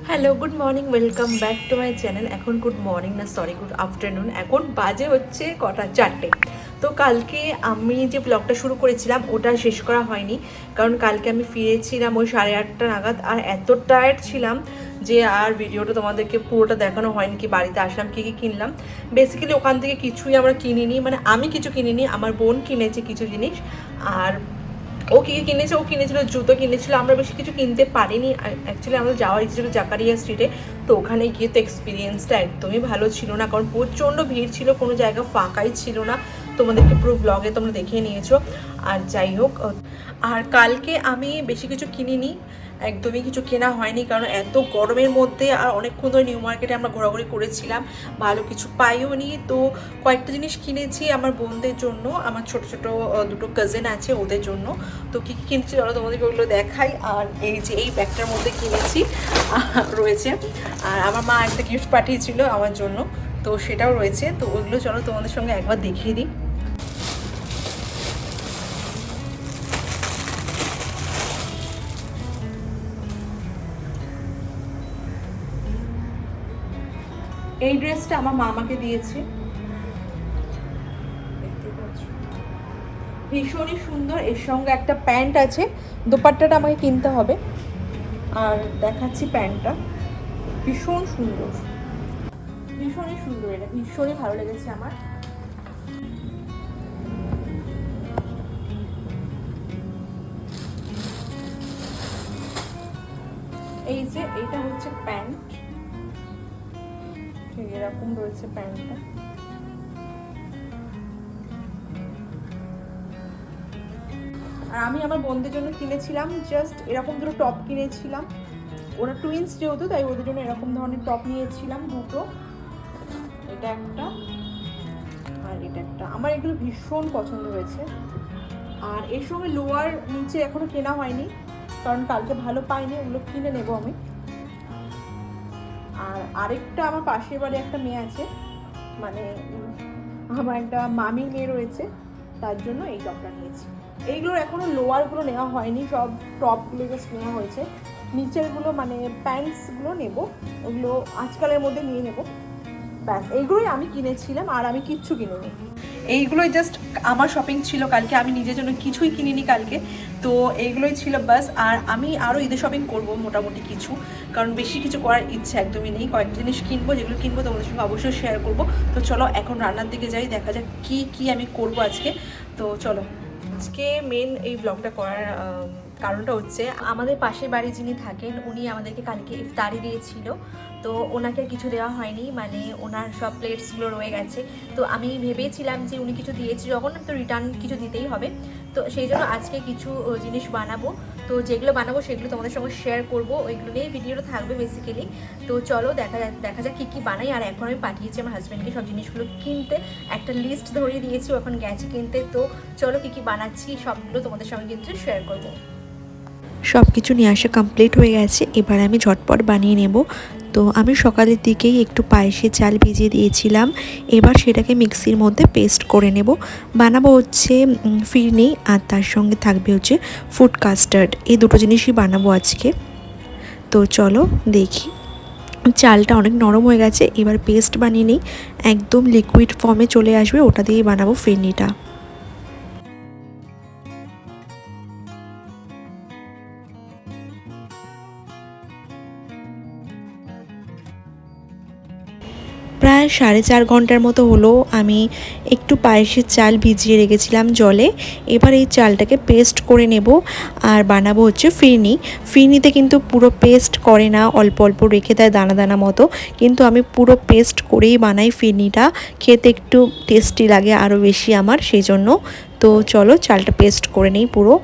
Hello, good morning, welcome back to my channel. এখন good morning না, sorry, good afternoon. এখন বাজে হচ্ছে কটা, 4টে। তো কালকে আমি যে ব্লগটা শুরু করেছিলাম ওটা শেষ করা হয়নি, কারণ কালকে আমি ফিরেছিলাম ওই 8:30 নাগাদ। আর এত টায়ার্ড ছিলাম যে আর ভিডিওটা তোমাদেরকে পুরোটা দেখানো হয়নি। কি বাড়িতে আসলাম, কী কী কিনলাম। বেসিক্যালি ওখান থেকে কিছুই আমরা কিনিনি, মানে আমি কিছু কিনিনি, আমার বোন কিনেছে কিছু জিনিস। আর ও কী কী কিনেছে, ও কিনেছিল জুতো কিনেছিল, আমরা বেশি কিছু কিনতে পারিনি। অ্যাকচুয়ালি আমাদের যাওয়ার ইচ্ছে ছিল জাকারিয়া স্ট্রিটে। তো ওখানে গিয়ে তো এক্সপিরিয়েন্সটা একদমই ভালো ছিল না, কারণ প্রচণ্ড ভিড় ছিল, কোনো জায়গা ফাঁকাই ছিল না। তোমাদেরকে পুরো ব্লগে তোমরা দেখে নিয়েছো। আর যাই হোক, আর কালকে আমি বেশি কিছু কিনিনি, একদমই কিছু কেনা হয়নি, কারণ এত গরমের মধ্যে আর অনেকক্ষণ ধরে নিউ মার্কেটে আমরা ঘোরাঘুরি করেছিলাম, ভালো কিছু পাইও নি। তো কয়েকটা জিনিস কিনেছি আমার বোনদের জন্য, আমার ছোট ছোট দুটো কাজিন আছে ওদের জন্য। তো কী কী কিনছি চলো তোমাদেরকে ওগুলো দেখাই। আর এই যে এই ব্যাগটার মধ্যে কিনেছি রয়েছে, আর আমার মা একটা গিফট পাঠিয়েছিল আমার জন্য, তো সেটাও রয়েছে। তো ওইগুলো চলো তোমাদের সঙ্গে একবার দেখিয়ে দিই। এই ড্রেসটা আমার মা আমাকে দিয়েছে, ভীষণই সুন্দর। এর সঙ্গে একটা প্যান্ট আছে, দোপাট্টাটা আমাকে কিনতে হবে। আর দেখাচ্ছি প্যান্টটা, ভীষণ সুন্দর, ভীষণই সুন্দর, এটা ভীষণই ভালো লেগেছে আমার। এই যে এইটা হচ্ছে প্যান্ট, এরকম রয়েছে প্যান্টটা। আর আমি আমার বোনদের জন্য কিনেছিলাম জাস্ট এরকম দুটো টপ কিনেছিলাম, ওরা টুইন্স যেহেতু তাই ওদের জন্য এরকম ধরনের টপ নিয়েছিলাম দুটো, এটা একটা আর এটা একটা। আমার এগুলো ভীষণ পছন্দ হয়েছে। আর এর সঙ্গে লোয়ার নিচে এখনো কেনা হয়নি, কারণ কালকে ভালো পাইনি, ওগুলো কিনে নেবো আমি। আর আরেকটা আমার পাশের বাড়ি একটা মেয়ে আছে, মানে আমার একটা মামির মেয়ে রয়েছে, তার জন্য এই টপটা নিয়েছি। এইগুলোর এখনও লোয়ারগুলো নেওয়া হয়নি, সব টপগুলো জাস্ট নেওয়া হয়েছে। নিচেরগুলো মানে প্যান্টসগুলো নেব, ওগুলো আজকালের মধ্যে নিয়ে নেব। ব্যাস এইগুলোই আমি কিনেছিলাম, আর আমি কিচ্ছু কিনিনি। এইগুলোই জাস্ট আমার শপিং ছিল কালকে, আমি নিজের জন্য কিছুই কিনিনি কালকে। তো এইগুলোই ছিল বাস। আর আমি আরও ঈদের শপিং করব মোটামুটি কিছু, কারণ বেশি কিছু করার ইচ্ছে একদমই নেই। কয়েকটা জিনিস কিনবো, যেগুলো কিনবো তোমাদের সঙ্গে অবশ্যই শেয়ার করব। তো চলো এখন রান্নার দিকে যাই, দেখা যাক কি কি আমি করব আজকে। তো চলো, আজকে মেন এই ব্লগটা করার কারণটা হচ্ছে আমাদের পাশের বাড়ি যিনি থাকেন উনি আমাদেরকে কালকে ইফতারি দিয়েছিল। তো ওনাকে কিছু দেওয়া হয়নি, মানে ওনার সব প্লেটসগুলো রয়ে গেছে। তো আমি ভেবেছিলাম যে উনি কিছু দিয়েছে যখন, তো রিটার্ন কিছু দিতেই হবে। তো সেই জন্য আজকে কিছু জিনিস বানাবো। তো যেগুলো বানাবো সেগুলো তোমাদের সঙ্গে শেয়ার করবো, ওইগুলো নিয়েই ভিডিওটা থাকবে বেসিক্যালি। তো চলো দেখা যাক কী কী বানাই। আর এখন আমি পাঠিয়েছি আমার হাজব্যান্ডকে সব জিনিসগুলো কিনতে, একটা লিস্ট ধরিয়ে দিয়েছি, এখন গেছে কিনতে। তো চলো কী কী বানাচ্ছি সবগুলো তোমাদের সঙ্গে কিন্তু শেয়ার করবো। সব কিছু নিয়ে আসা কমপ্লিট হয়ে গেছে, এবার আমি ঝটপট বানিয়ে নেব। তো আমি সকালের দিকেই একটু পায়েসে চাল ভিজিয়ে দিয়েছিলাম, এবার সেটাকে মিক্সির মধ্যে পেস্ট করে নেব। বানাবো হচ্ছে ফিরনি, আর তার সঙ্গে থাকবে হচ্ছে ফুড কাস্টার্ড, এই দুটো জিনিসই বানাবো আজকে। তো চলো দেখি, চালটা অনেক নরম হয়ে গেছে, এবার পেস্ট বানিয়ে নিই, একদম লিকুইড ফর্মে চলে আসবে, ওটা দিয়েই বানাবো ফিরনিটা। প্রায় 4.5 ঘন্টার মতো হলো আমি একটু পায়েসের চাল ভিজিয়ে রেখেছিলাম জলে। এবার এই চালটাকে পেস্ট করে নেব আর বানাবো হচ্ছে ফিরনি। ফিরনিতে কিন্তু পুরো পেস্ট করে না, অল্প অল্প রেখে দেয় দানা দানা মতো, কিন্তু আমি পুরো পেস্ট করেই বানাই ফিরনিটা, খেতে একটু টেস্টি লাগে আরও বেশি আমার, সেই জন্য। তো চলো চালটা পেস্ট করে নিই পুরো।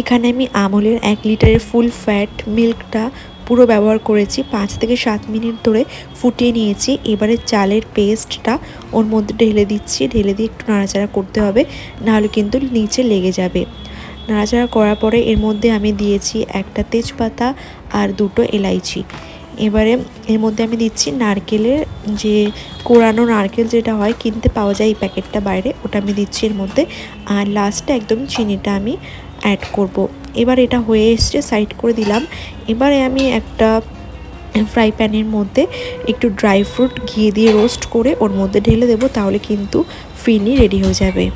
এখানে আমি আমুলের 1 লিটারের ফুল ফ্যাট মিল্কটা পুরো ব্যবহার করেছি, 5 থেকে 7 মিনিট ধরে ফুটিয়ে নিয়েছি। এবারে চালের পেস্টটা ওর মধ্যে ঢেলে দিচ্ছি, ঢেলে দিয়ে একটু নাড়াচাড়া করতে হবে, নাহলে কিন্তু নিচে লেগে যাবে। নাড়াচাড়া করার পরে এর মধ্যে আমি দিয়েছি একটা তেজপাতা আর 2টো এলাইচি। এবারে এর মধ্যে আমি দিচ্ছি নারকেলের যে কোরানো নারকেল যেটা হয়, কিনতে পাওয়া যায় এই প্যাকেটটা বাইরে, ওটা আমি দিচ্ছি এর মধ্যে। আর লাস্টে একদম চিনিটা আমি অ্যাড করব। এবার এটা হয়ে এসছে, সাইড করে দিলাম। এবারে আমি একটা ফ্রাই প্যানের মধ্যে একটু ড্রাই ফ্রুট ঘি দিয়ে রোস্ট করে ওর মধ্যে ঢেলে দেবো, তাহলে কিন্তু ফিরনি রেডি হয়ে যাবে।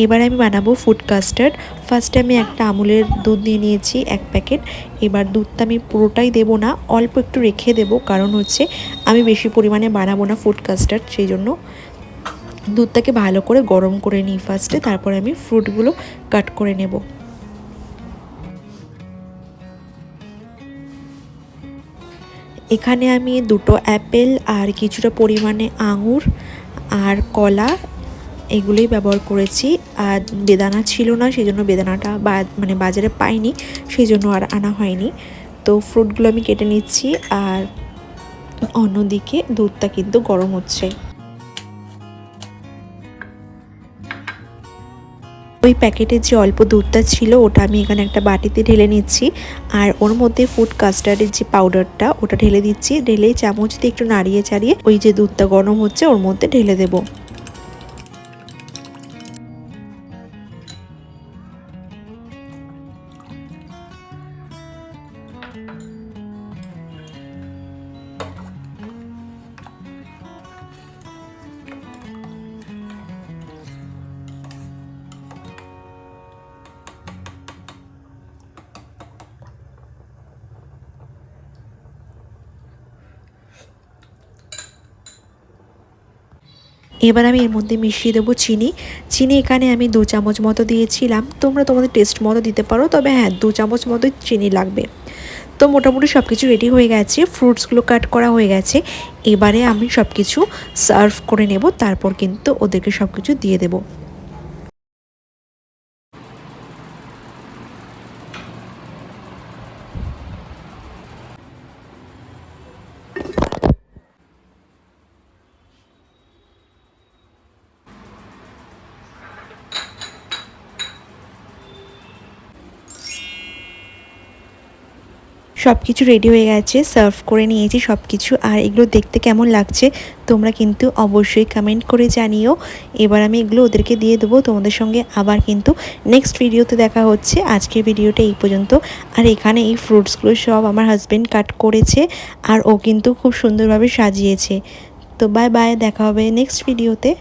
এবার আমি বানাবো ফুড কাস্টার্ড। ফার্স্টে আমি একটা আমুলের দুধ নিয়ে নিয়েছি 1 প্যাকেট। এবার দুধটা আমি পুরোটাই দেবো না, অল্প একটু রেখে দেবো, কারণ হচ্ছে আমি বেশি পরিমাণে বানাবো না ফুড কাস্টার্ড, সেই জন্য দুধটাকে ভালো করে গরম করে নিই ফার্স্টে, তারপরে আমি ফ্রুটগুলো কাট করে নেব। এখানে আমি 2টো অ্যাপেল আর কিছুটা পরিমাণে আঙুর আর কলা এগুলোই ব্যবহার করেছি। আর বেদানা ছিল না, সেই জন্য বেদানাটা মানে বাজারে পাইনি, সেই জন্য আর আনা হয়নি। তো ফ্রুটগুলো আমি কেটে নিচ্ছি, আর অন্যদিকে দুধটা কিন্তু গরম হচ্ছে। ওই প্যাকেটের যে অল্প দুধটা ছিল ওটা আমি এখানে একটা বাটিতে ঢেলে নিচ্ছি, আর ওর মধ্যে ফুড কাস্টার্ডের যে পাউডারটা ওটা ঢেলে দিচ্ছি। ঢেলে চামচ দিয়ে একটু নাড়িয়ে চাড়িয়ে ওই যে দুধটা গরম হচ্ছে ওর মধ্যে ঢেলে দেবো। এবার আমি এর মধ্যে মিশিয়ে দেবো চিনি। চিনি এখানে আমি 2 চামচ মতো দিয়েছিলাম, তোমরা তোমাদের টেস্ট মতো দিতে পারো, তবে হ্যাঁ 2 চামচ মতো চিনি লাগবে। তো মোটামুটি সব কিছু রেডি হয়ে গেছে, ফ্রুটসগুলো কাট করা হয়ে গেছে। এবারে আমি সব কিছু সার্ভ করে নেব, তারপর কিন্তু ওদেরকে সব কিছু দিয়ে দেবো। সব কিছু রেডি হয়ে গেছে, সার্ভ করে নিয়েছি সব কিছু। আর এগুলো দেখতে কেমন লাগছে তোমরা কিন্তু অবশ্যই কমেন্ট করে জানিও। এবার আমি এগুলো ওদেরকে দিয়ে দেবো। তোমাদের সঙ্গে আবার কিন্তু নেক্সট ভিডিওতে দেখা হচ্ছে। আজকের ভিডিওটা এই পর্যন্ত। আর এখানে এই ফ্রুটসগুলো সব আমার হাজব্যান্ড কাট করেছে, আর ও কিন্তু খুব সুন্দরভাবে সাজিয়েছে। তো বাই বাই, দেখা হবে নেক্সট ভিডিওতে।